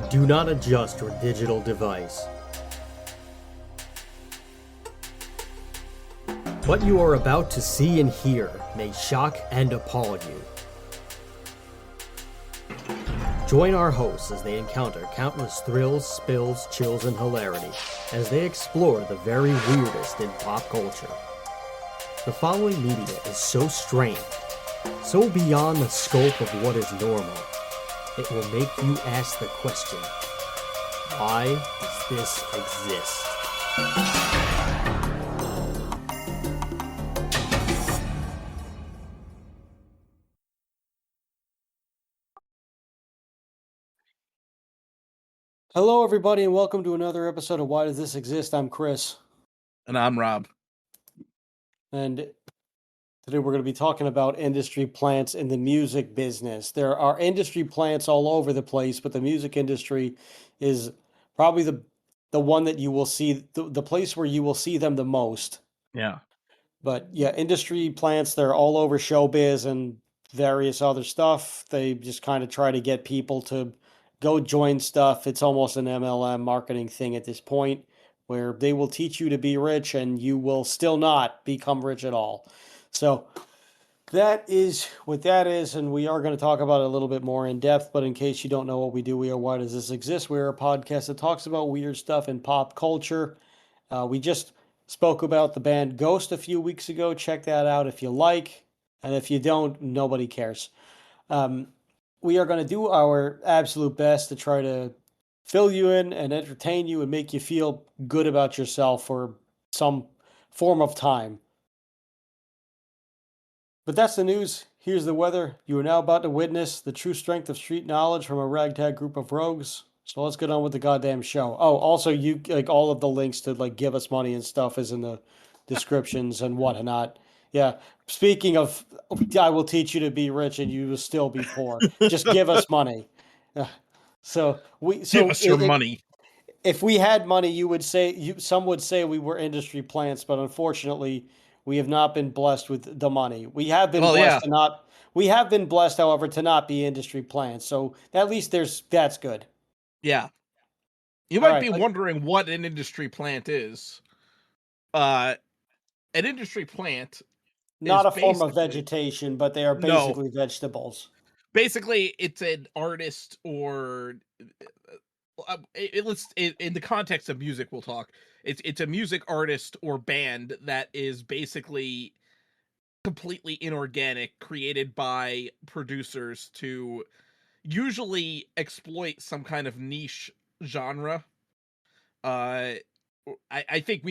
Do not adjust your digital device. What you are about to see and hear may shock and appall you. Join our hosts as they encounter countless thrills, spills, chills, and hilarity as they explore the very weirdest in pop culture. The following media is so strange, so beyond the scope of what is normal, it will make you ask the question, why does this exist? Hello, everybody, and welcome to another episode of Why Does This Exist? I'm Chris. And I'm Rob. And today we're going to be talking about industry plants in the music business. There are industry plants all over the place, but the music industry is probably the one that you will see, the place where you will see them the most. Yeah. But yeah, industry plants, they're all over showbiz and various other stuff. They just kind of try to get people to go join stuff. It's almost an MLM marketing thing at this point where they will teach you to be rich and you will still not become rich at all. So that is what that is, and we are going to talk about it a little bit more in depth. But in case you don't know what we do, we are Why Does This Exist? We're a podcast that talks about weird stuff in pop culture. We just spoke about the band Ghost a few weeks ago. Check that out if you like, and if you don't, nobody cares. We are going to do our absolute best to try to fill you in and entertain you and make you feel good about yourself for some form of time. But that's the news. Here's the weather. You are now about to witness the true strength of street knowledge from a ragtag group of rogues. So let's get on with the goddamn show. Oh, also, you like all of the links to like give us money and stuff is in the descriptions and whatnot. Yeah. Speaking of, I will teach you to be rich and you will still be poor. Just give us money. So Give us your money. If we had money, you would say some would say we were industry plants, but unfortunately, we have not been blessed with the money. We have been blessed to not. We have been blessed, however, to not be industry plants. So at least that's good. Yeah. You might be wondering what an industry plant is. An industry plant not a form of vegetation, but they are basically vegetables. Basically, it's an artist or in the context of music, we'll talk. It's a music artist or band that is basically completely inorganic, created by producers to usually exploit some kind of niche genre. I think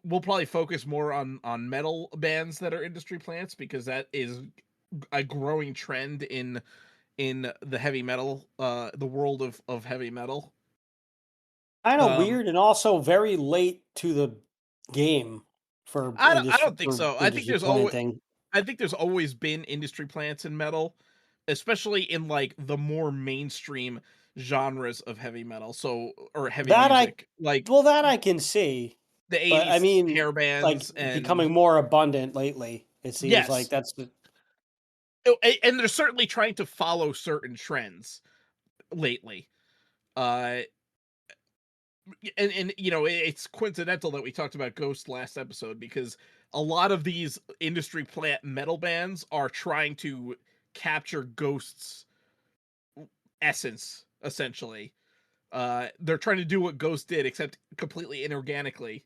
we'll probably focus more on metal bands that are industry plants because that is a growing trend in the heavy metal, the world of heavy metal. Kind of weird and also very late to the game for I don't think so. I think there's always been industry plants in metal, especially in like the more mainstream genres of heavy metal. So or heavy music. That I can see. The 80s hair bands like and becoming more abundant lately. It seems like that's the. And they're certainly trying to follow certain trends lately. And you know, it's coincidental that we talked about Ghost last episode because a lot of these industry plant metal bands are trying to capture Ghost's essence, essentially. They're trying to do what Ghost did, except completely inorganically.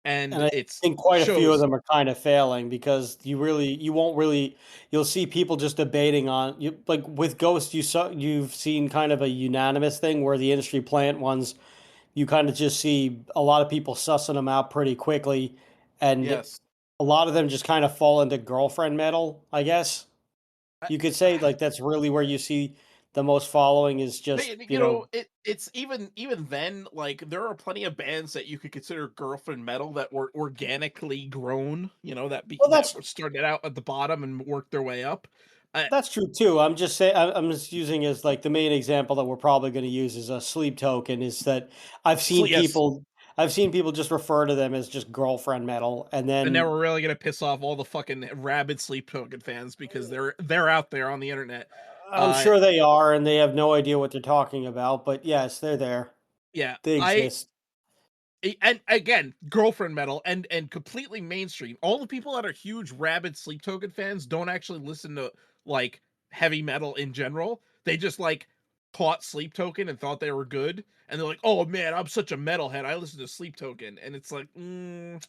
And I think quite a few of them are kind of failing because you'll see people just debating on you, like with Ghost. You've seen kind of a unanimous thing where the industry plant ones, you kind of just see a lot of people sussing them out pretty quickly, and a lot of them just kind of fall into girlfriend metal, I guess. You could say like that's really where you see the most following is just you know it's even then, like there are plenty of bands that you could consider girlfriend metal that were organically grown, you know, that started out at the bottom and worked their way up. That's true too. I'm just saying. I'm just using as like the main example that we're probably going to use is a Sleep Token. Is that I've seen people just refer to them as just girlfriend metal, and then we're really going to piss off all the fucking rabid Sleep Token fans because they're out there on the internet. I'm Uh, sure they are, and they have no idea what they're talking about. But yes, they're there. yeah, They I exist. and again, girlfriend metal and completely mainstream. All the people that are huge rabid Sleep Token fans don't actually listen to like heavy metal in general. They just like caught Sleep Token and thought they were good, and they're like, "Oh man, I'm such a metalhead. I listen to Sleep Token," and it's like, mm.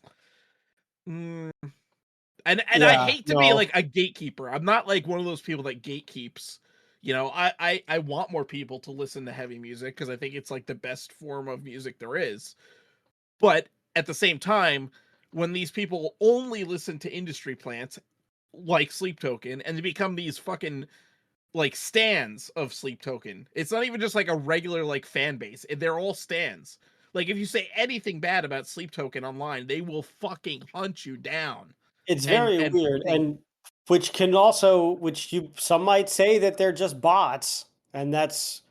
And I Yeah, hate to be no. like a gatekeeper. I'm not like one of those people that gatekeeps. You know, I want more people to listen to heavy music because I think it's like the best form of music there is. But at the same time, when these people only listen to industry plants like Sleep Token and they become these fucking like stands of Sleep Token, it's not even just like a regular like fan base. They're all stands. Like if you say anything bad about Sleep Token online, they will fucking hunt you down. It's And very and weird, they and which can also, which you some might say that they're just bots, and that's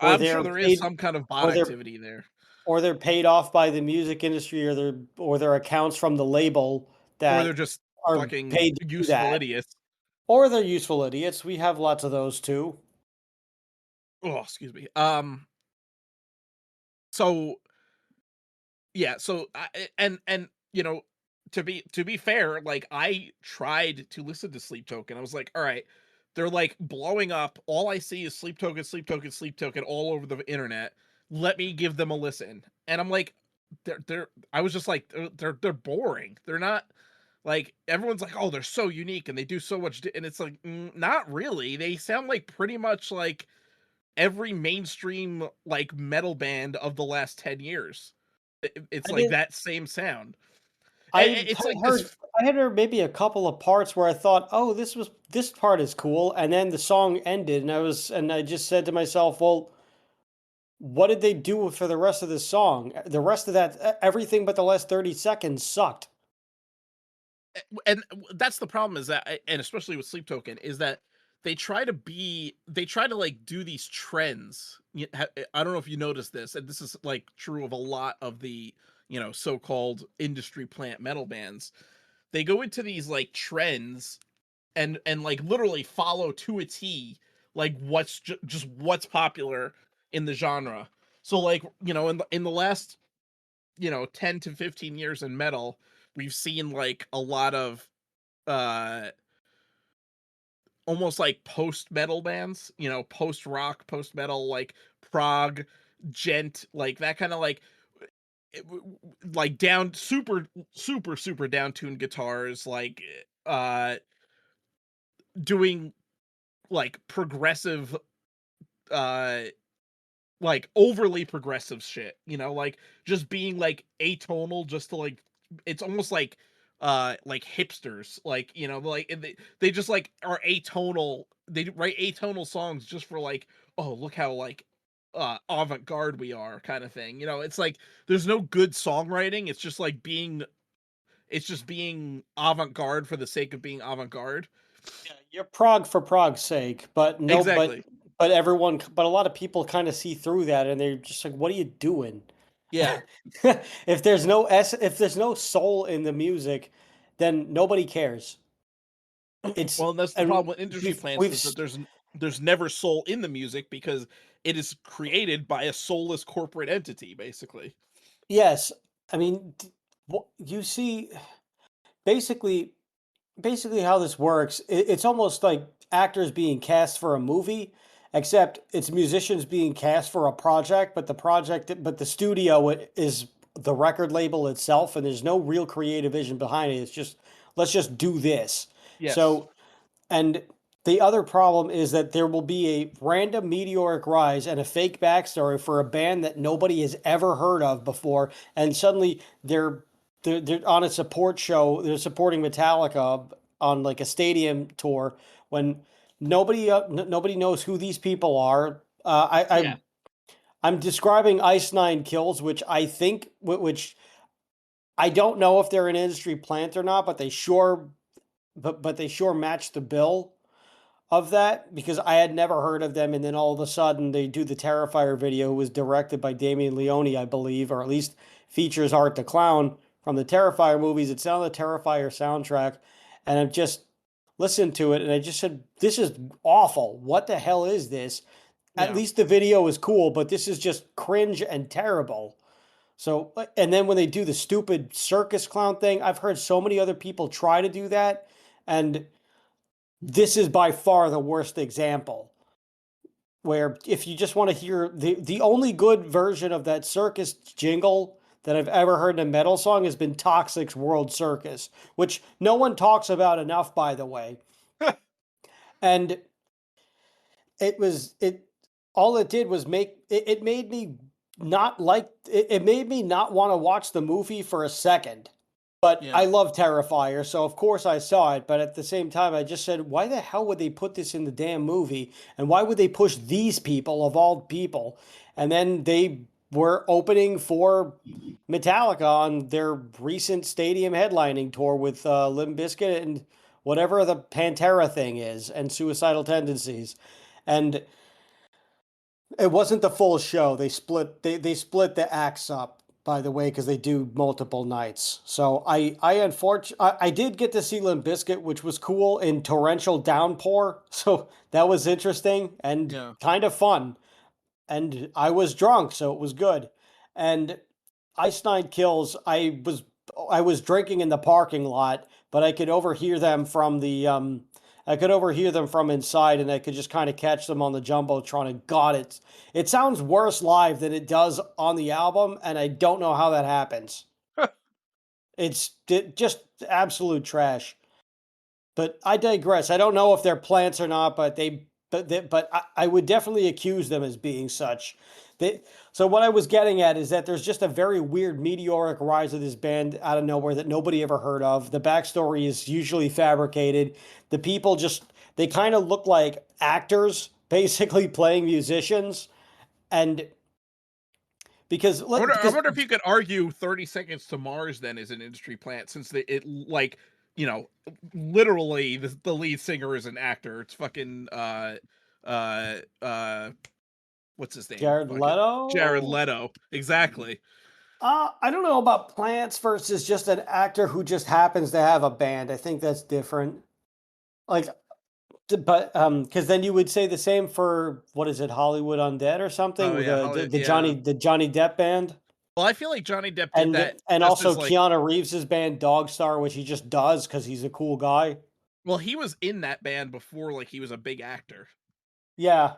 or I'm sure they're there is paid some kind of bot or they're activity there. or they're paid off by the music industry or their accounts from the label Or they're that just are fucking paid to do useful that, idiots. or they're useful idiots. We have lots of those too. Oh, excuse me. So yeah, so and you know, to be fair, like I tried to listen to Sleep Token. I was like, all right, they're like blowing up. All I see is Sleep Token, Sleep Token, Sleep Token all over the internet. Let me give them a listen. And I'm like, they're I was just like they're boring. They're not like everyone's like, oh, they're so unique and they do so much and it's like not really. They sound like pretty much like every mainstream like metal band of the last 10 years. It's I like did. that same sound. I It's had like heard. this. I had heard maybe a couple of parts where I thought, "Oh, this part is cool," and then the song ended, and I just said to myself, "Well, what did they do for the rest of the song? The rest of that, everything but the last 30 seconds sucked." And that's the problem is that, and especially with Sleep Token, is that they try to like do these trends. I don't know if you noticed this, and this is like true of a lot of the so-called industry plant metal bands. They go into these like trends and like literally follow to a T like what's just what's popular in the genre. So like in the last 10 to 15 years in metal, we've seen like a lot of uh almost like post metal bands, post rock, post metal, like prog, gent, like that kind of like down super down tuned guitars, like doing like progressive uh like overly progressive shit, like just being like atonal just to like it's almost like hipsters, like like they just like are atonal. They write atonal songs just for like, oh, look how like avant-garde we are kind of thing. It's like there's no good songwriting. It's just being avant-garde for the sake of being avant-garde. Yeah, you're prog for prog's sake, but no, Exactly. but everyone, but a lot of people kind of see through that, and they're just like, "What are you doing?" Yeah. If there's no soul in the music, then nobody cares. It's Well, and that's the and problem with industry we've plants we've is that s- there's never soul in the music because it is created by a soulless corporate entity, basically. yes, I mean, you see, basically basically how this works, it's almost like actors being cast for a movie, except it's musicians being cast for a project, but the studio is the record label itself, and there's no real creative vision behind it. It's just let's just do this. Yes. So and the other problem is that there will be a random meteoric rise and a fake backstory for a band that nobody has ever heard of before, and suddenly they're on a support show. They're supporting Metallica on like a stadium tour when nobody knows who these people are. Yeah. I'm describing Ice Nine Kills, which I don't know if they're an industry plant or not, but they sure match the bill of that because I had never heard of them, and then all of a sudden they do the Terrifier video, who was directed by Damien Leone, I believe, or at least features Art the Clown from the Terrifier movies. It's on the Terrifier soundtrack, and I'm just listened to it and I just said, "This is awful. What the hell is this?" At Yeah. least the video is cool, but this is just cringe and terrible. So, and then when they do the stupid circus clown thing, I've heard so many other people try to do that, and this is by far the worst example. Where if you just want to hear the only good version of that circus jingle that I've ever heard in a metal song has been Toxic's World Circus, which no one talks about enough, by the way. And it all it did was it made me not like it made me not want to watch the movie for a second. But Yeah. I love Terrifier, so of course I saw it. But at the same time, I just said, why the hell would they put this in the damn movie? And why would they push these people of all people? And then they were opening for Metallica on their recent stadium headlining tour with Limp Bizkit and whatever the Pantera thing is, and Suicidal Tendencies. And it wasn't the full show. They split the acts up, by the way, because they do multiple nights. So I did get to see Limp Bizkit, which was cool in torrential downpour. So that was interesting and Yeah. kind of fun. And I was drunk, so it was good. And Ice Nine Kills, I was drinking in the parking lot, but I could overhear them from the I could overhear them from inside, and I could just kind of catch them on the jumbotron. And God, it sounds worse live than it does on the album, and I don't know how that happens. Just absolute trash. But I digress. I don't know if they're plants or not, but I would definitely accuse them as being such. They, so what I was getting at is that there's just a very weird meteoric rise of this band out of nowhere that nobody ever heard of. The backstory is usually fabricated. The people just they kind of look like actors basically playing musicians, and I because wonder if you could argue 30 Seconds to Mars then is an industry plant, since it like, you know, literally the lead singer is an actor. It's fucking uh uh what's his name? Jared Fucking Jared Leto. Leto. Exactly. I don't know about plants versus just an actor who just happens to have a band. I think that's different. Like, but because then you would say the same for what is it, Hollywood Undead or something Oh with yeah, yeah. The Johnny Depp band, Well, I feel like Johnny Depp did that and just also as like, Keanu Reeves's band Dogstar, which he just does because he's a cool guy. well, he was in that band before like he was a big actor. Yeah,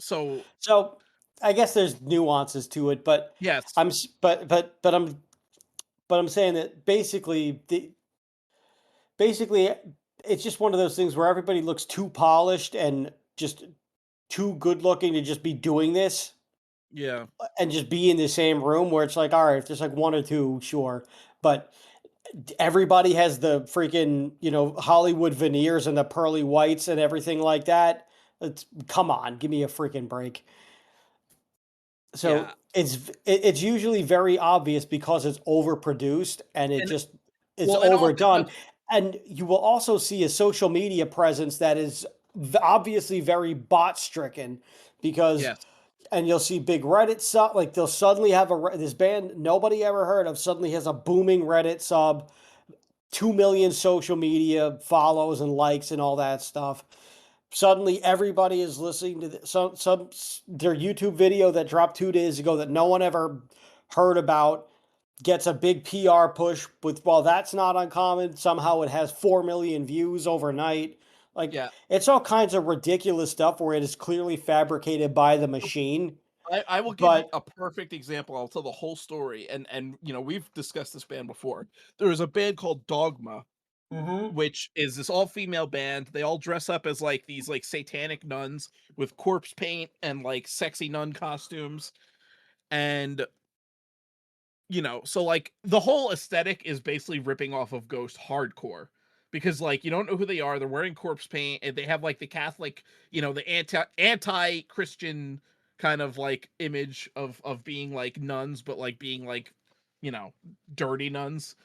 So, so I guess there's nuances to it, but yes. I'm s- but I'm saying that basically it's just one of those things where everybody looks too polished and just too good looking to just be doing this Yeah. and just be in the same room where it's like, all right, if there's like one or two, sure. But everybody has the freaking, Hollywood veneers and the pearly whites and everything like that. Come on, give me a freaking break. So Yeah. it's usually very obvious because it's overproduced and And it's well, and also overdone. And you will also see a social media presence that is obviously very bot stricken because yes. and you'll see big Reddit sub like they'll suddenly have this band nobody ever heard of suddenly has a booming Reddit sub, 2 million social media follows and likes and all that stuff. Suddenly everybody is listening to some their YouTube video that dropped 2 days ago that no one ever heard about gets a big PR push with well that's not uncommon. Somehow it has 4 million views overnight. Like Yeah. it's all kinds of ridiculous stuff where it is clearly fabricated by the machine. I will give you But a perfect example. I'll tell the whole story, and you know, we've discussed this band before. There was a band called Dogma, Mhm. which is this all-female band. They all dress up as like these like satanic nuns with corpse paint and like sexy nun costumes. And you know, so like the whole aesthetic is basically ripping off of Ghost hardcore, because like you don't know who they are. They're wearing corpse paint and they have like the Catholic, you know, the anti-Christian kind of like image of being like nuns, but like being like, you know, dirty nuns.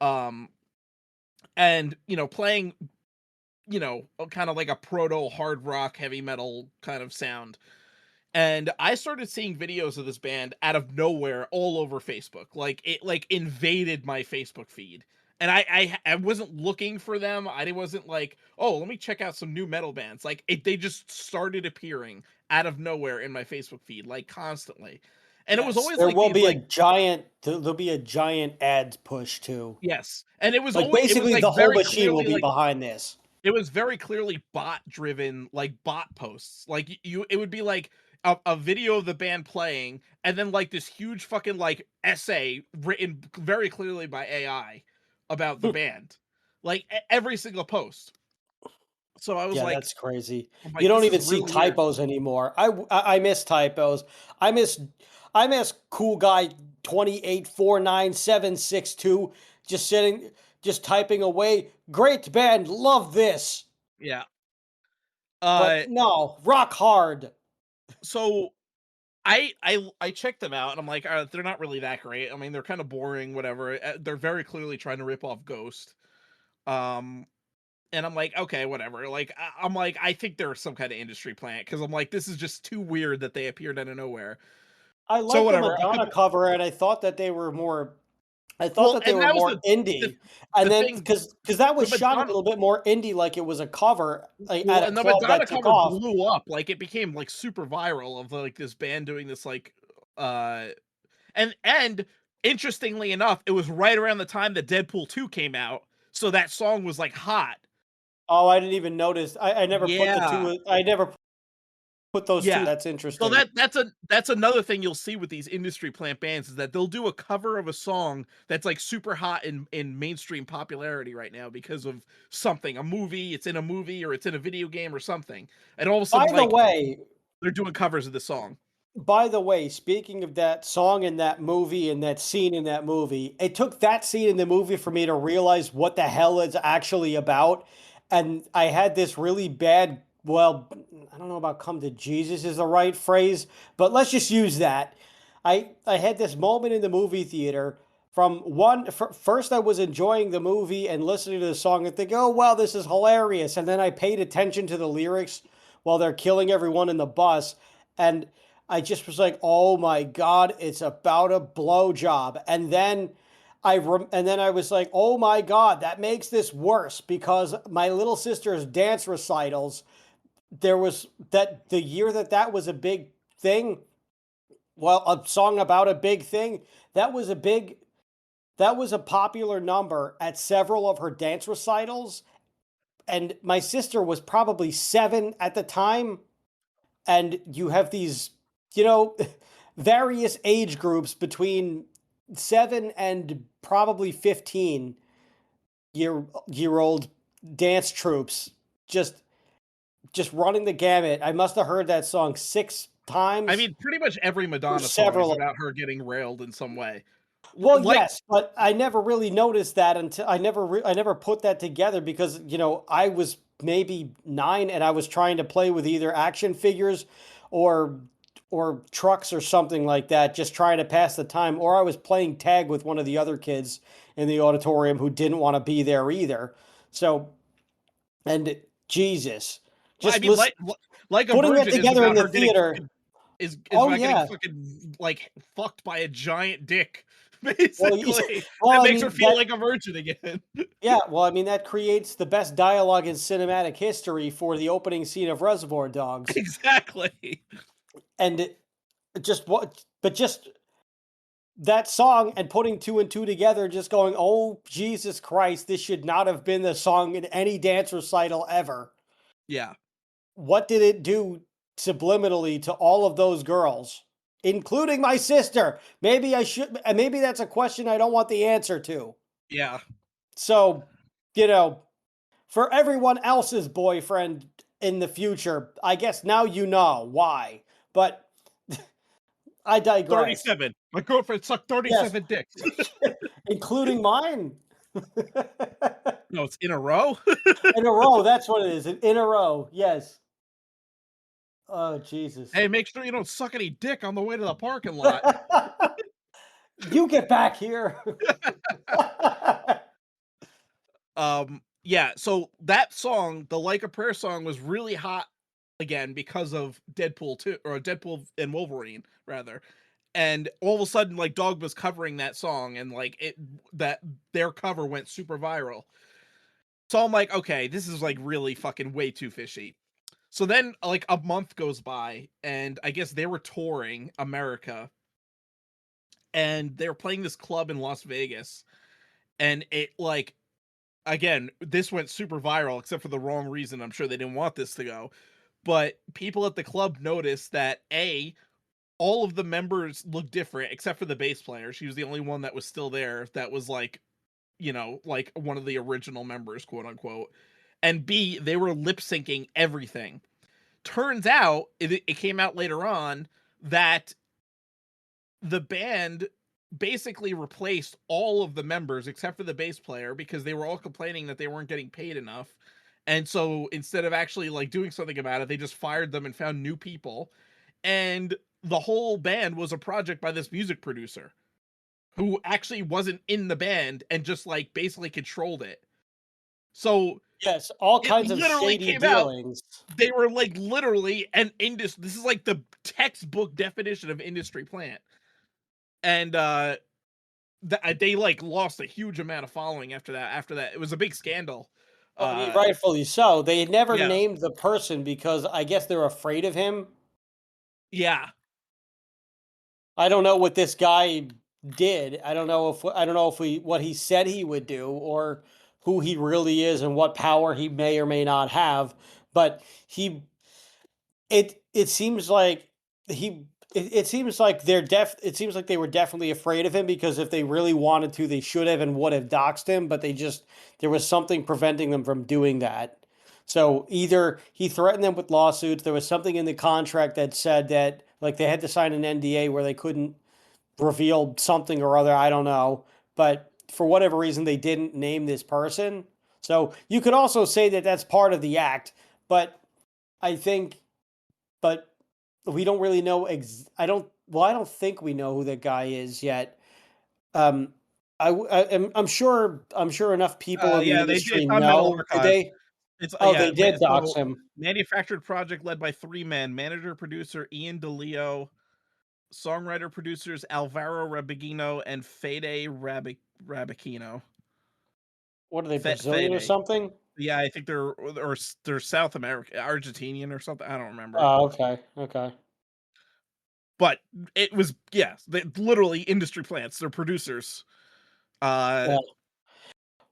Um and you know, playing, you know, kind of like a proto hard rock heavy metal kind of sound. And I started seeing videos of this band out of nowhere all over Facebook. Like it like invaded my Facebook feed. and I wasn't looking for them. I wasn't like, oh, let me check out some new metal bands. Like they just started appearing out of nowhere in my Facebook feed, like constantly, and it was Yes, always there like will these be a like giant there'll be a giant ads push too. yes, and Like, it was basically, like the whole very machine will clearly be like behind this. it was very clearly bot driven, like bot posts. Like you, it would be like a video of the band playing, and then like this huge fucking like essay written very clearly by AI about the band, like every single post. So Yeah, that's crazy. I'm You like, don't this is even see really weird. typos anymore. I miss typos. I miss I miss cool guy 28496762 just sitting just typing away. Great band, love this. Yeah. But Uh. no, rock hard. So I checked them out, and I'm like, they're not really that great. I mean, they're kind of boring, whatever. They're very clearly trying to rip off Ghost. Um. And I'm like, okay, whatever. Like, I'm like, I think they're some kind of industry plant because I'm like, this is just too weird that they appeared out of nowhere. I So like the whatever. Madonna cover and I thought that they were more Well, and that was more the indie. And the then thing. cuz that The was shot a Madonna, little bit more indie like it was a cover like, well, at a and the club that Madonna took cover off. blew up. Like, it became like super viral of like this band doing this like, uh, and interestingly enough, it was right around the time that Deadpool 2 came out, so that song was like hot. Oh, I didn't even notice. I never put the Yeah. 2 I never put those 2. Yeah. That's So interesting. that's another thing you'll see with these industry plant bands is that they'll do a cover of a song that's like super hot in mainstream popularity right now because of something, a movie, it's in a movie or it's in a video game or something. And all of a By sudden the like way they're doing covers of the song. by the way, speaking of that song in that movie and that scene in that movie, it took that scene in the movie for me to realize what the hell it's actually about. And I had this really bad, well, I don't know about come to Jesus is the right phrase, but let's just use that. I had this moment in the movie theater from first I was enjoying the movie and listening to the song and think, oh, well, this is hilarious. And then I paid attention to the lyrics while they're killing everyone in the bus. And I just was like, "Oh my God, it's about a blowjob." And then I was like, "Oh my God, that makes this worse because my little sister's dance recitals, there was that the year that that was a big thing, well, a song about a big thing, that was a big that was a popular number at several of her dance recitals, and my sister was probably 7 at the time, and you have these, you know, various age groups between 7 and probably 15 year old dance troops just running the gamut. I must have heard that song 6 I times mean, pretty much every for Madonna song is several. about her getting railed in some way. Well, Like yes, but I never really noticed that until I never put that together because, I was maybe 9 and I was trying to play with either action figures or trucks or something like that, just trying to pass the time, or I was playing tag with one of the other kids in the auditorium who didn't want to be there either. So, and Jesus, well, I just mean, listen, like a putting that Virgin is together in about the her getting theater. fucking is Oh about getting yeah. fucking like fucked by a giant dick, Well, basically. well, That I makes her mean feel that. like a virgin again. Yeah, well, I mean that creates the best dialogue in cinematic history for the opening scene of Reservoir Dogs, Exactly. and just what, but just that song and putting 2 and 2 together, just going, "Oh Jesus Christ, this should not have been the song in any dance recital ever." Yeah. What did it do subliminally to all of those girls, including my sister? Maybe I should. Maybe that's a question I don't want the answer to. Yeah. So, you know, for everyone else's boyfriend in the future, I guess now you know why. But I digress. 37. My girlfriend sucked Yes, 37 dicks. including mine. No, it's in a row. In a row, that's what it is. In a row, yes. Oh, Jesus. Hey, make sure you don't suck any dick on the way to the parking lot. You get back here. Yeah, so that song, the Like a Prayer song, was really hot again because of Deadpool 2 or Deadpool and Wolverine, rather. and all of a sudden like Dogma's covering that song, and like it that their cover went super viral. So I'm like, okay, this is like really fucking way too fishy. So then like a month goes by, and I guess they were touring America, and they were playing this club in Las Vegas, and it like again, this went super viral except for the wrong reason. I'm sure they didn't want this to go. But people at the club noticed that all of the members looked different except for the bass player. She was the only one that was still there that was like, like one of the original members, quote unquote. And B, they were lip syncing everything. Turns out, it came out later on that the band basically replaced all of the members except for the bass player because they were all complaining that they weren't getting paid enough. And so instead of actually like doing something about it, they just fired them and found new people. And the whole band was a project by this music producer who actually wasn't in the band and just like basically controlled it. So Yes, all it kinds of literally shady came out dealings. they were like literally an industry. This is like the textbook definition of industry plant. And they like lost a huge amount of following after that. After that, it was a big scandal. Well, I mean, Uh, rightfully so. They had never yeah, named the person because I guess they're afraid of him. yeah, I don't know what this guy did. I don't know if we what he said he would do or who he really is and what power he may or may not have. But he it seems like he it seems like it seems like they were definitely afraid of him because if they really wanted to, they should have and would have doxed him, but there was something preventing them from doing that. So either he threatened them with lawsuits, there was something in the contract that said that like they had to sign an NDA where they couldn't reveal something or other, I don't know. But for whatever reason they didn't name this person. So you could also say that that's part of the act, but I think but we don't really know. I don't think we know who that guy is yet. Um, I'm sure. I'm sure enough people in the yeah. They did. industry It's on Metal know. Did Archive. they? It's Oh, they did dox so him. manufactured project led by three men: manager, producer Ian DeLeo, songwriter producers Alvaro Rabigino and Fede Rabicino. What are they, Brazilian or Fede. something? Yeah, I think they're South America, Argentinian or something. I don't remember. Oh, okay, okay. But it was, yes, they literally industry plants. They're producers. Uh, Yeah.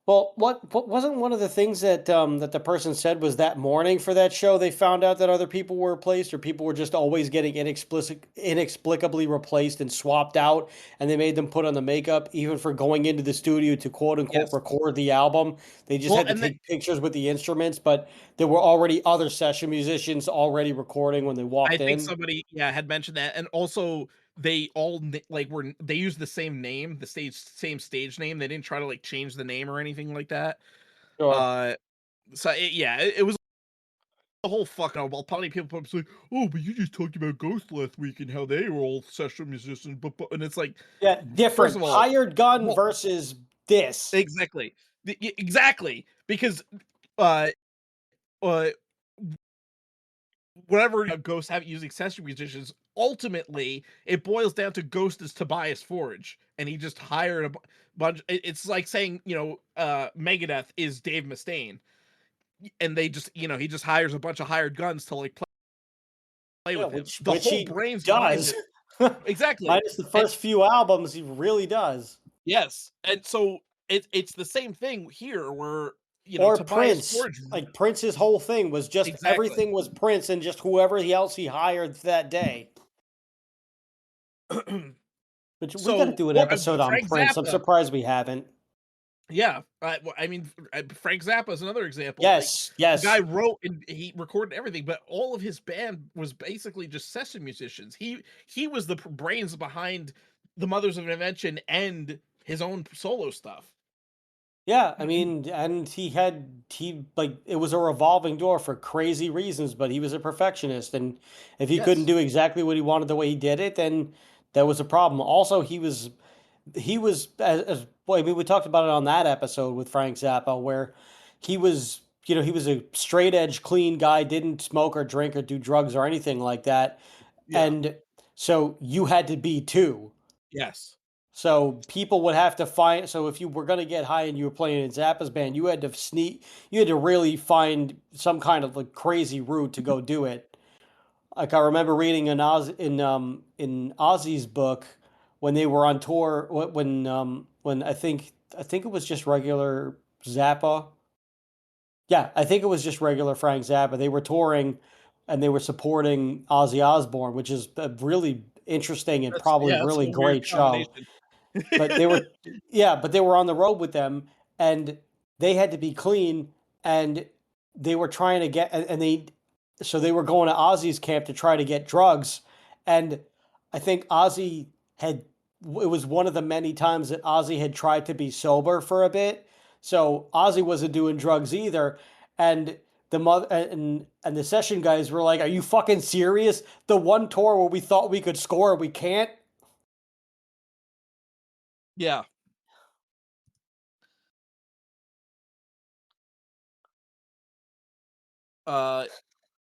Well, what wasn't one of the things that that the person said was that morning for that show they found out that other people were replaced or people were just always getting inexplicably replaced and swapped out and they made them put on the makeup even for going into the studio to quote unquote yes. record the album. They just Well, had to take pictures with the instruments, but there were already other session musicians already recording when they I walked think in. somebody, yeah, had mentioned that, and also they all like were they used the same name, the same stage name. They didn't try to like change the name or anything like that. Sure. Uh, so it was a whole fucking. Well, plenty of people probably say, "Oh, but you just talked about Ghost last week and how they were all session musicians," and it's like, Yeah, first different. of all, Hired gun well, versus this. exactly, exactly, because uh, uh, whatever Ghost have using session musicians, ultimately it boils down to Ghost is Tobias Forge, and he just hired a bunch. It's like saying Megadeth is Dave Mustaine, and they just he just hires a bunch of hired guns to like play Yeah, with him. The which whole he brains behind does. it, exactly, Minus the and first few albums, he really does. yes, and so it's the same thing here, where Or Tobias Prince. Forge, Like Prince's whole thing was just exactly. everything was Prince and just whoever else he hired that day. Which we got to So do an episode on Frank Prince. I'm Zappa. surprised we haven't. Yeah, I mean, Frank Zappa is another example. Like, Yes, the guy yes. wrote and he recorded everything, but all of his band was basically just session musicians. He was the brains behind the Mothers of Invention and his own solo stuff. Yeah, I mean, and he like it was a revolving door for crazy reasons, but he was a perfectionist, and if he couldn't Yes. do exactly what he wanted the way he did it, then that was a problem. Also, he was as well, I mean, we talked about it on that episode with Frank Zappa, where he was, he was a straight edge, clean guy, didn't smoke or drink or do drugs or anything like that, Yeah. and So you had to be too. Yes. So people would have to find. So if you were going to get high and you were playing in Zappa's band, you had to sneak. You had to really find some kind of like crazy route to go do it. Like I remember reading in Ozzy's book when they were on tour. When I think it was just regular Zappa. Yeah, I think it was just regular Frank Zappa. They were touring, and they were supporting Ozzy Osbourne, which is a really interesting and probably That's really a weird great show. combination. But they were, yeah, but they were on the road with them, and they had to be clean, and they were trying to get, and so they were going to Ozzy's camp to try to get drugs, and I think Ozzy had, it was one of the many times that Ozzy had tried to be sober for a bit, so Ozzy wasn't doing drugs either, and the mother and the session guys were like, "Are you fucking serious? The one tour where we thought we could score, we can't." Yeah. Uh,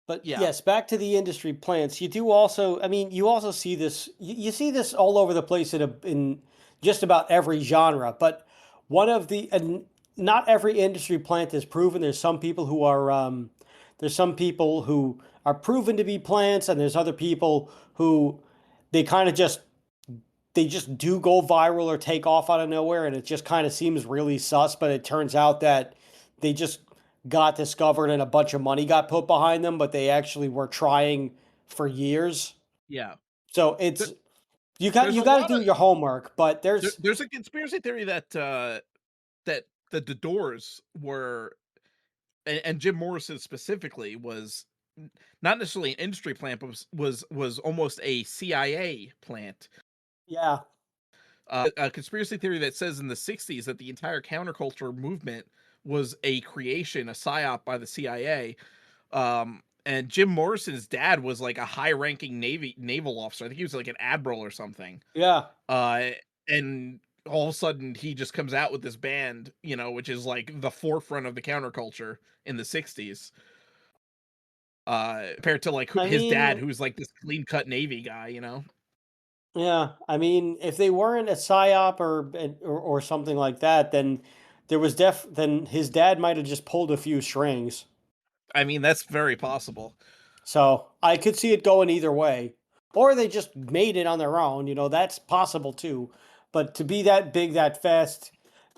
But yeah. yes, back to the industry plants. You do also, I mean, you also see this. You see this all over the place in just about every genre. But one of the, and not every industry plant is proven. There's some people who are proven to be plants, and there's other people who they kind of just they just do go viral or take off out of nowhere, and it just kind of seems really sus. But it turns out that they just got discovered and a bunch of money got put behind them, but they actually were trying for years. Yeah. So There, it's there's you a got to lot do of your homework, but there's a conspiracy theory that the Doors were, and Jim Morrison specifically was not necessarily an industry plant, but was almost a CIA plant. yeah, A conspiracy theory that says in the '60s that the entire counterculture movement was a creation, a psyop by the CIA. And Jim Morrison's dad was like a high-ranking naval officer. I think he was like an admiral or something. yeah. Uh, and all of a sudden he just comes out with this band, which is like the forefront of the counterculture in the '60s. Compared to like I his dad, mean, who's like this clean-cut Navy guy. yeah. I mean, if they weren't a psyop or something like that, then then his dad might have just pulled a few strings. I mean, that's very possible. So I could see it going either way. Or they just made it on their own, that's possible too. But to be that big that fast,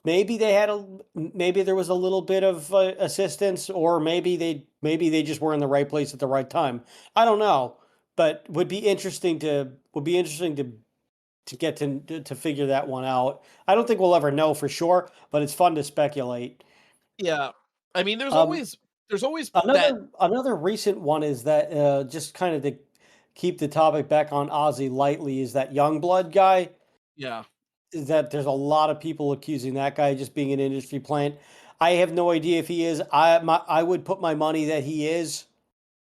maybe there was a little bit of assistance, or maybe they just were in the right place at the right time. I don't know, but would be interesting to get to figure that one out. I don't think we'll ever know for sure, but it's fun to speculate. Yeah. I mean, Um, there's always that. Another recent one is that just kind of to keep the topic back on Ozzy lightly is that Youngblood guy. Yeah. Is that there's a lot of people accusing that guy of just being an industry plant. I have no idea if he is. I would put my money that he is.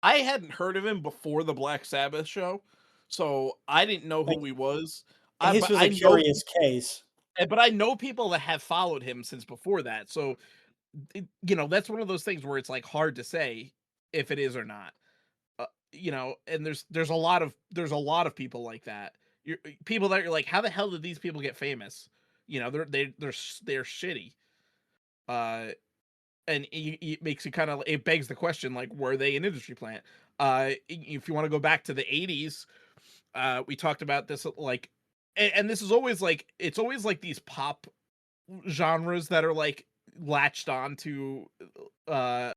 I hadn't heard of him before the Black Sabbath show, so I didn't know Like who he was. his But was a I know curious case. but I know people that have followed him since before that. So that's one of those things where it's like hard to say if it is or not. And there's a lot of people like that. People that you're like, how the hell did these people get famous? They're shitty. Uh, and it makes you kind of, it begs the question, like, were they an industry plant? If you want to go back to the '80s, we talked about this, like, and this is always like, it's always like these pop genres that are like latched on to uh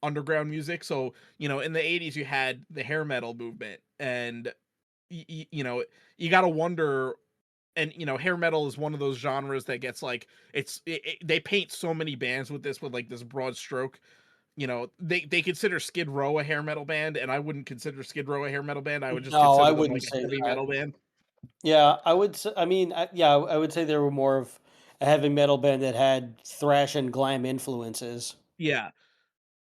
underground music. So in the '80s you had the hair metal movement, and you got to wonder. And hair metal is one of those genres that gets like, they paint so many bands with like this broad stroke. They consider Skid Row a hair metal band, and I wouldn't consider Skid Row a hair metal band. I would just No, I consider them wouldn't like a say heavy that. metal band. Yeah, I would. I mean, yeah, I would say they were more of a heavy metal band that had thrash and glam influences. Yeah.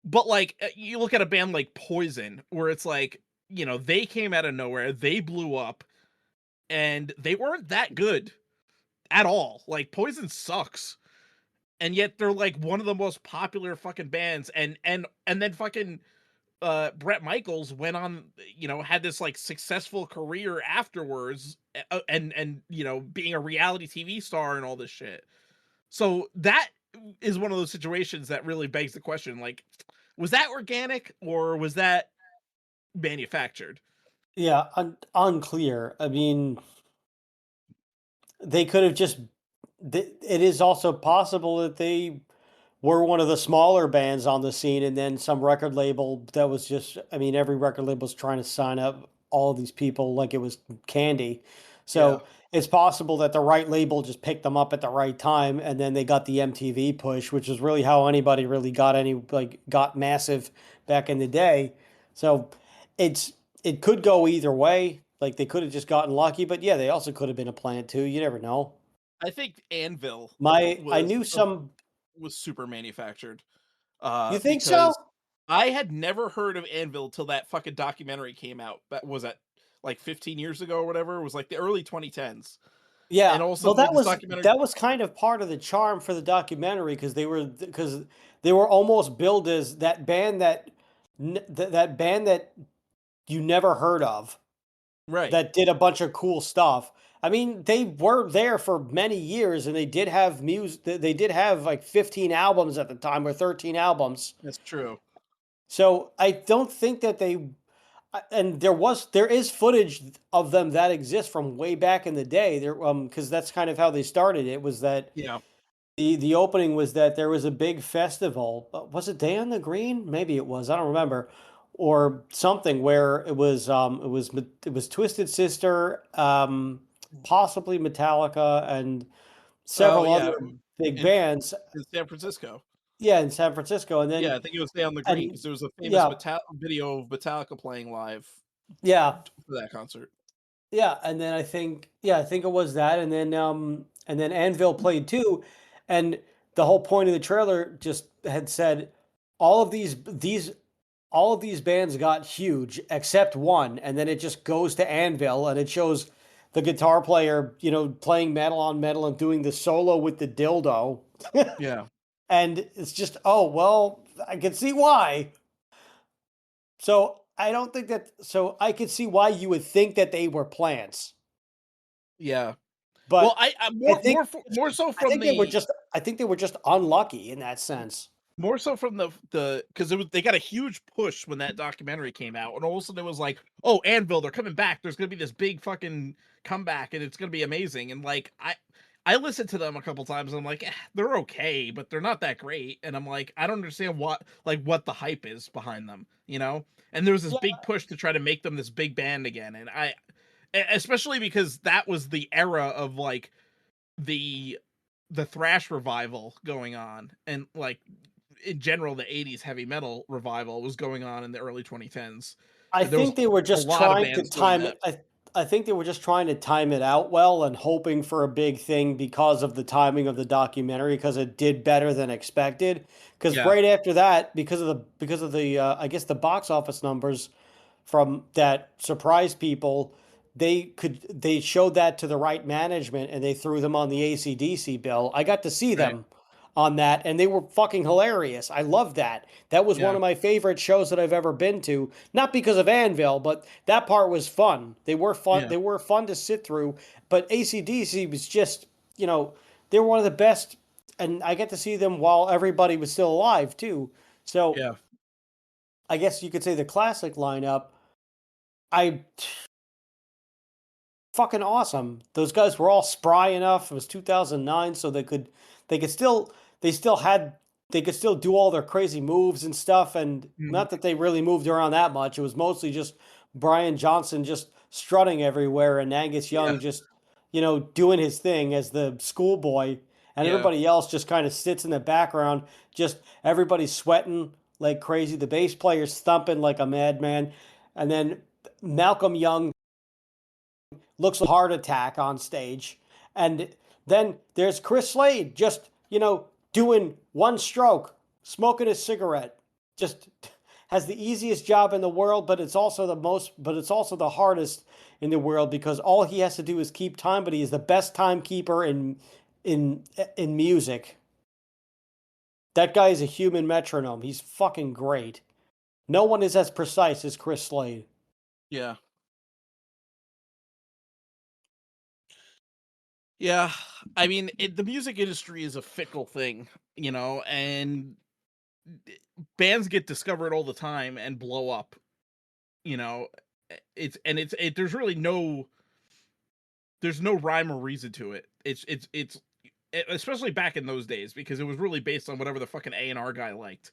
But like, you look at a band like Poison, where it's like, they came out of nowhere, they blew up, and they weren't that good at all. Like, Poison sucks, and yet they're like one of the most popular fucking bands. And then fucking Brett Michaels went on, had this like successful career afterwards, and being a reality TV star and all this shit. So that is one of those situations that really begs the question, like, was that organic or was that manufactured? Yeah, unclear. I mean, they could have just. It is also possible that they were one of the smaller bands on the scene, and then some record label that was just. I mean, every record label was trying to sign up all of these people like it was candy. Yeah, So it's possible that the right label just picked them up at the right time, and then they got the MTV push, which is really how anybody really got got massive back in the day. So it's it could go either way. Like they could have just gotten lucky, but yeah, they also could have been a plant too. You never know. I think Anvil I was knew some. was super manufactured. You think so? Because I had never heard of Anvil till that fucking documentary came out. That was at like 15 years ago or whatever. It was like the early 2010s, Yeah. and all of a Well, sudden this documentary. that was kind of part of the charm for the documentary because they were almost billed as that band that band that you never heard of Right. that did a bunch of cool stuff. I mean, they were there for many years and they did have music. They did have like 15 albums at the time or 13 albums. That's true. So I don't think that and there is footage of them that exists from way back in the day. There because that's kind of how they started. It was that Yeah. the opening was that there was a big festival. Was it Day on the Green? Maybe it was. I don't remember. Or something where it was Twisted Sister, possibly Metallica, and Oh several yeah. other big In bands. in San Francisco. Yeah, in San Francisco, and Yeah, then I think it was Day on the Green and because there was a famous yeah, video of Metallica playing live yeah. for that concert. Yeah, and then I think it was that, and then Anvil played too, and the whole point of the trailer just had said all of all of these bands got huge except one, and then it just goes to Anvil and it shows the guitar player, playing metal on metal and doing the solo with the dildo, Yeah. and it's just oh well, I can see why. So I don't think that. So I could see why you would think that they were plants. Yeah. Well, But I I more think more so I from think they were the just I think they were just unlucky in that sense. More so from the because it was they got a huge push when that documentary came out, and all of a sudden it was like, oh, Anvil, they're coming back. There's gonna be this big fucking comeback, and it's gonna be amazing. And like I listened to them a couple times, and I'm like, they're okay, but they're not that great. And I'm like, I don't understand what the hype is behind them, you know? And there was this Yeah, big push to try to make them this big band again, and especially because that was the era of like the the thrash revival going on, and like in general the 80s heavy metal revival was going on in the early 2010s, I and there was think they were a just lot of trying to bands doing time it. that. I think they were just trying to time it out well and hoping for a big thing because of the timing of the documentary because it did better than expected. Because Yeah. right after that, because of the I guess the box office numbers from that surprised people, they showed that to the right management and they threw them on the AC/DC bill. I got to see Right. them on that and they were fucking hilarious. I loved that. That was one Yeah. of my favorite shows that I've ever been to. Not because of Anvil, but that part was fun. They were fun. Yeah. They were fun to sit through. But AC/DC was just, they were one of the best. And I get to see them while everybody was still alive too. So Yeah. I guess you could say the classic lineup. I fucking awesome. Those guys were all spry enough. It was 2009, so they could still they still had they could still do all their crazy moves and stuff. And Mhm. not that they really moved around that much. It was mostly just Brian Johnson just strutting everywhere and Angus Yeah. Young just doing his thing as the schoolboy, and Yeah. everybody else just kind of sits in the background. Just everybody's sweating like crazy. The bass player's thumping like a madman, and then Malcolm Young looks like a heart attack on stage. And then there's Chris Slade just, doing one stroke, smoking a cigarette. Just has the easiest job in the world, but it's also the hardest in the world because all he has to do is keep time, but he is the best timekeeper in in music. That guy is a human metronome. He's fucking great. No one is as precise as Chris Slade. Yeah. Yeah, I mean, the music industry is a fickle thing, and bands get discovered all the time and blow up. You know, there's really there's no rhyme or reason to it. Especially back in those days because it was really based on whatever the fucking A&R guy liked.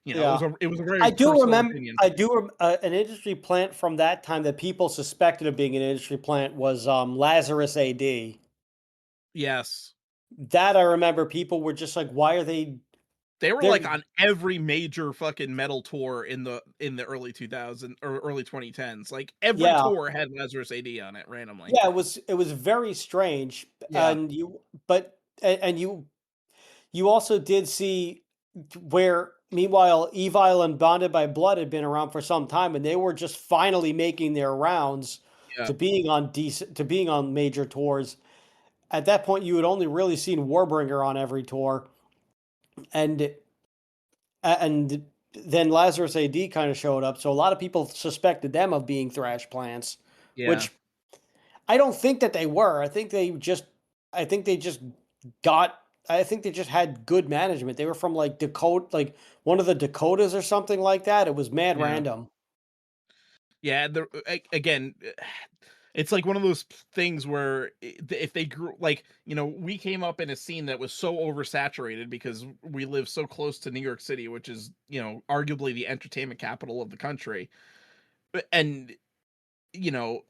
Yeah. It was a very I do personal remember. opinion. An industry plant from that time that people suspected of being an industry plant was Lazarus AD. Yes, That I remember. People were just like, "Why are they?" they were They're like on every major fucking metal tour in the early 2000 or early 2010s. Like every yeah, tour had Lazarus AD on it randomly. yeah. It was very strange, Yeah, and you also did see where meanwhile Evil and Bonded by Blood had been around for some time, and they were just finally making their rounds yeah, to being on major tours. At that point, you had only really seen Warbringer on every tour, and and then Lazarus AD kind of showed up. So a lot of people suspected them of being thrash plants, yeah, which I don't think that they were. I think they just got. I think they just had good management. They were from like Dakota, like one of the Dakotas or something like that. It was mad yeah, random. yeah. Again, it's like one of those things where if they grew like we came up in a scene that was so oversaturated because we live so close to New York City, which is arguably the entertainment capital of the country, and you know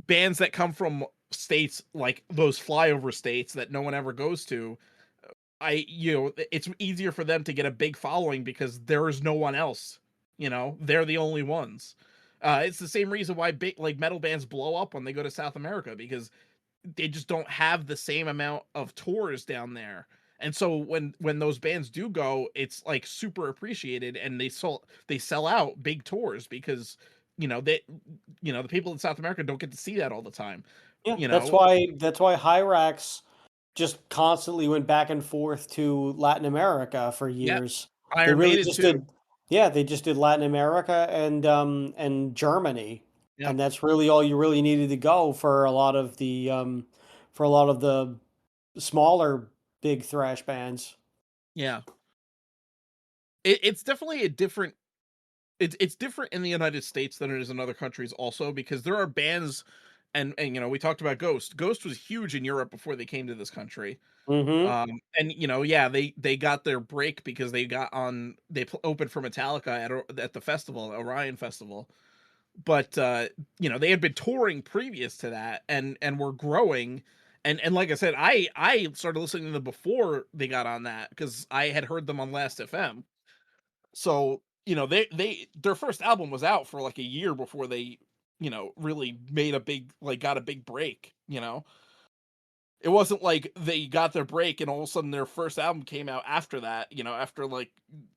bands that come from states like those flyover states that no one ever goes to, it's easier for them to get a big following because there is no one else. They're the only ones. It's the same reason why big like metal bands blow up when they go to South America because they just don't have the same amount of tours down there. And so when those bands do go, it's like super appreciated and they sell out big tours because they the people in South America don't get to see that all the time. Yeah, You know, that's why Hyrax just constantly went back and forth to Latin America for yeah, years. They Iron really Maiden just too. did, yeah, they just did Latin America and Germany, Yeah. and that's really all you really needed to go for a lot of the smaller big thrash bands. Yeah. It's definitely a different it's different in the United States than it is in other countries also because there are bands and we talked about Ghost. Ghost was huge in Europe before they came to this country. Mm-hmm. And yeah, they got their break because opened for Metallica at the festival, Orion Festival. But they had been touring previous to that and were growing. And like I said, I started listening to them before they got on that because I had heard them on Last FM. So, their first album was out for like a year before they, really made a big like got a big break. It wasn't like they got their break and all of a sudden their first album came out after that, after like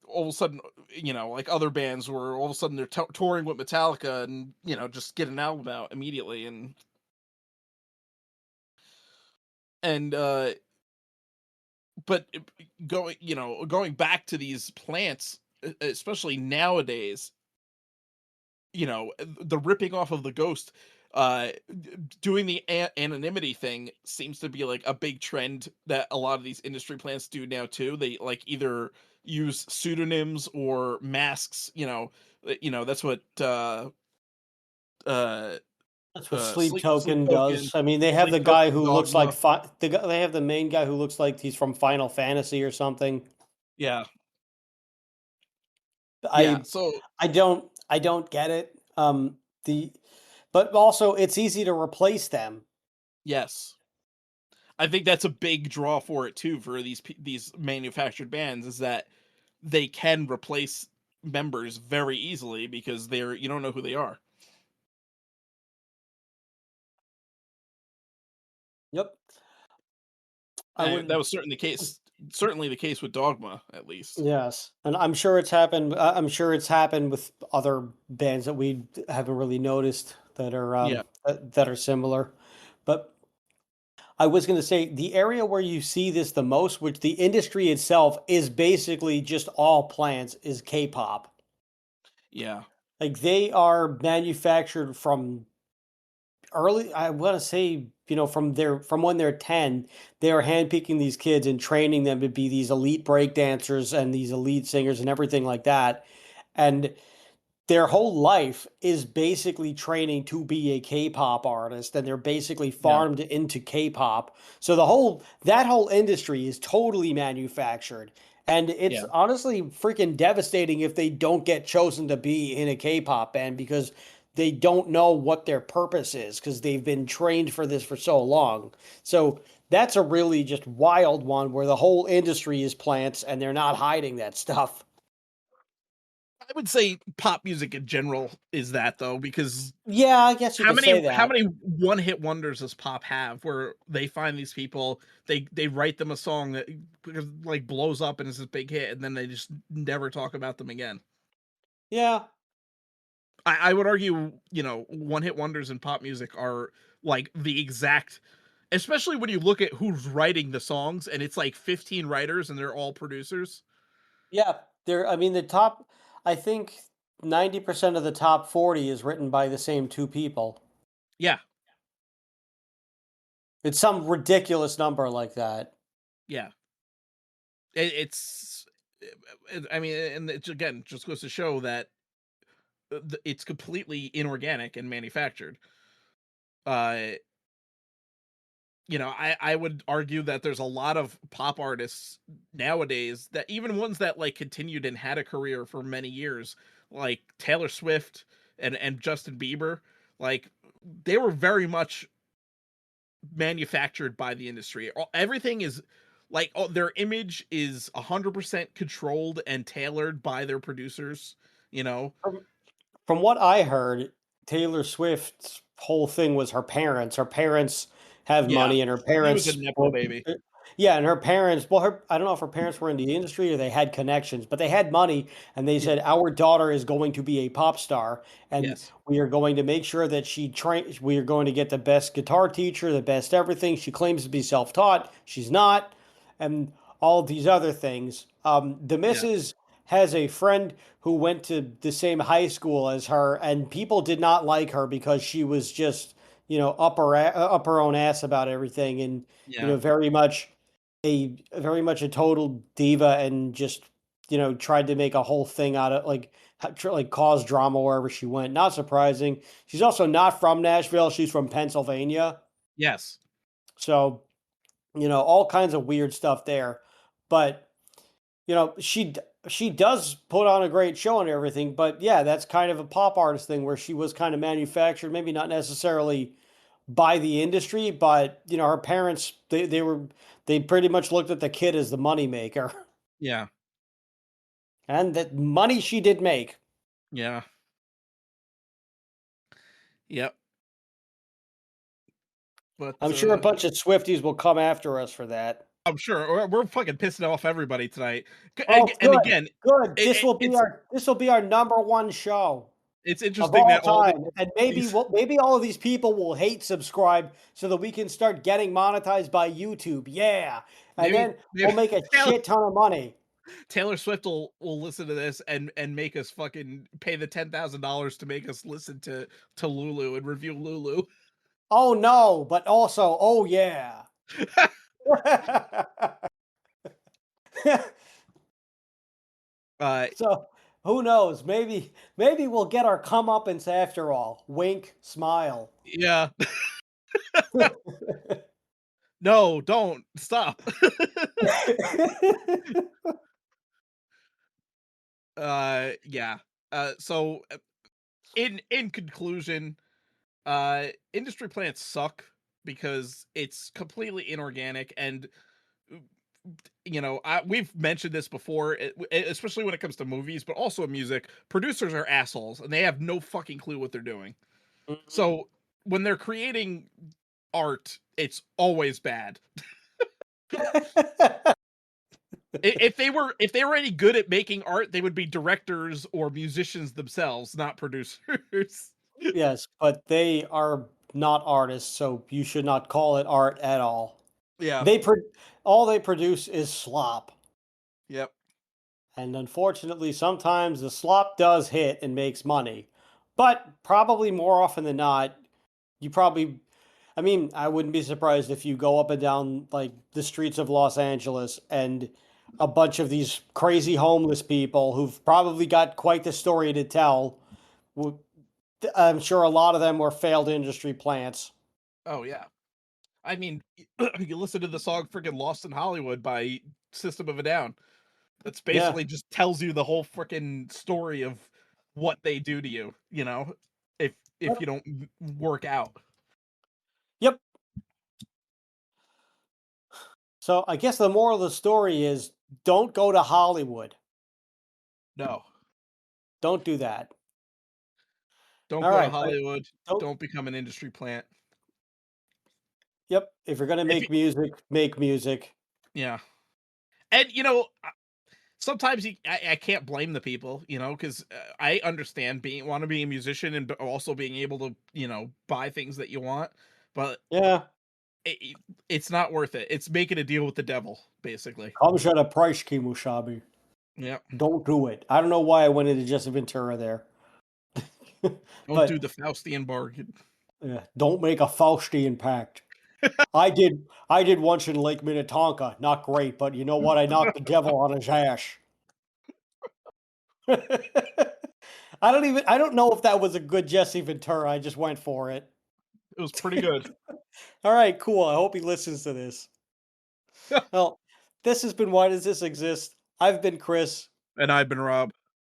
all of a sudden, like other bands were all of a sudden they're touring with Metallica and, just get an album out immediately and but going back to these plants, especially nowadays, the ripping off of the ghost, doing the anonymity thing seems to be like a big trend that a lot of these industry plants do now too. They like either use pseudonyms or masks. That's what uh That's what Sleep sleep Token token, does. I mean, they have sleep the guy token, who looks like dogma. they have the main guy who looks like he's from Final Fantasy or something. Yeah, yeah. I So I don't get it. The But also it's easy to replace them. yes, I think that's a big draw for it too for these manufactured bands is that they can replace members very easily because you don't know who they are. Yep. I And that would was certainly the case with Dogma, at least. Yes, and I'm sure it's happened. I'm sure it's happened with other bands that we haven't really noticed Yeah. that are similar. But I was going to say the area where you see this the most, which the industry itself is basically just all plants, is K-pop. Yeah. Like they are manufactured from early, I want to say, from when they're 10, they are handpicking these kids and training them to be these elite break dancers and these elite singers and everything like that. And their whole life is basically training to be a K-pop artist, and they're basically Yeah. farmed into K-pop. So that whole industry is totally manufactured. And it's Yeah. honestly freaking devastating if they don't get chosen to be in a K-pop band because they don't know what their purpose is because they've been trained for this for so long. So that's a really just wild one where the whole industry is plants and they're not hiding that stuff. I would say pop music in general is that though, because Yeah, I guess you could say how that. many one hit wonders does pop have where they find these people, they write them a song that like blows up and is this big hit, and then they just never talk about them again. Yeah. I would argue, one hit wonders in pop music are like the exact, especially when you look at who's writing the songs and it's like 15 writers and they're all producers. Yeah, I mean, I think 90% of the top 40 is written by the same two people. Yeah, It's some ridiculous number like that. yeah. It's I mean, and it again just goes to show that it's completely inorganic and manufactured. Uh, I would argue that there's a lot of pop artists nowadays, that even ones that like continued and had a career for many years, like Taylor Swift and Justin Bieber, like they were very much manufactured by the industry. Everything is like, their image is 100% controlled and tailored by their producers, you know. From what I heard, Taylor Swift's whole thing was her parents. Her parents have Yeah, money, and her he was a parents nepo were, baby. yeah, and her parents, well, I don't know if her parents were in the industry or they had connections, but they had money, and they Yeah. said, our daughter is going to be a pop star, and Yes. we are going to make sure that we are going to get the best guitar teacher, the best everything. She claims to be self-taught. She's not, and all of these other things. The Yeah. missus has a friend who went to the same high school as her, and people did not like her because she was just, up her own ass about everything, and Yeah. very much a total diva, and just tried to make a whole thing out of like cause drama wherever she went. Not surprising. She's also not from Nashville. She's from Pennsylvania, Yes. so all kinds of weird stuff there. But she does put on a great show and everything, but yeah, that's kind of a pop artist thing where she was kind of manufactured, maybe not necessarily by the industry, but her parents, they pretty much looked at the kid as the money maker. Yeah. And that money she did make. Yeah. Yep. But I'm sure a bunch of Swifties will come after us for that. I'm sure we're fucking pissing off everybody tonight. Oh, And good, again, good. it, it, it's This will be our number one show it's of interesting all that all time. And maybe these maybe all of these people will hate subscribe so that we can start getting monetized by YouTube. Yeah. And maybe then maybe we'll make a Taylor, shit ton of money. Taylor Swift will listen to this and make us fucking pay the $10,000 to make us listen to Lulu and review Lulu. Oh no, but also, oh yeah. uh So who knows? Maybe we'll get our comeuppance after all. Wink, smile. yeah. No, don't stop. Yeah. So in conclusion, industry plants suck because it's completely inorganic, and we've mentioned this before, especially when it comes to movies, but also music. Producers are assholes, and they have no fucking clue what they're doing. Mhm. So when they're creating art, it's always bad. If they were any good at making art, they would be directors or musicians themselves, not producers. Yes, but they are not artists, so you should not call it art at all. Yeah. They pro- all they produce is slop. Yep. And unfortunately, sometimes the slop does hit and makes money. But probably more often than not, you probably, I mean, I wouldn't be surprised if you go up and down like the streets of Los Angeles and a bunch of these crazy homeless people who've probably got quite the story to tell. would- I'm sure a lot of them were failed industry plants. Oh yeah. I mean, you listen to the song freaking "Lost in Hollywood" by System of a Down. That's Yeah. basically just tells you the whole freaking story of what they do to you, you know, if you don't work out. Yep. So I guess the moral of the story is don't go to Hollywood. No. Don't do that. Don't All go to right, but Hollywood. don't. Don't become an industry plant. Yep. If you're gonna If you make music, make music. Yeah. And, you know, sometimes I can't blame the people, you know, because I understand being want to be a musician and also being able to, you know, buy things that you want, but Yeah. it's not worth it. It's making a deal with the devil, basically. Comes at a price, Kimushabi. Yeah. Don't do it. I don't know why I went into Jesse Ventura there. Don't do But the Faustian bargain. yeah, don't make a Faustian pact. I did once in Lake Minnetonka. Not great, but you know what? I knocked the devil on his ass. I don't know if that was a good Jesse Ventura. I just went for it. It was pretty good. All right, cool. I hope he listens to this. Well, this has been Why Does This Exist? I've been Chris. And I've been Rob.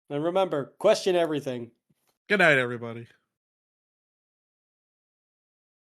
And remember, question everything. Good night, everybody.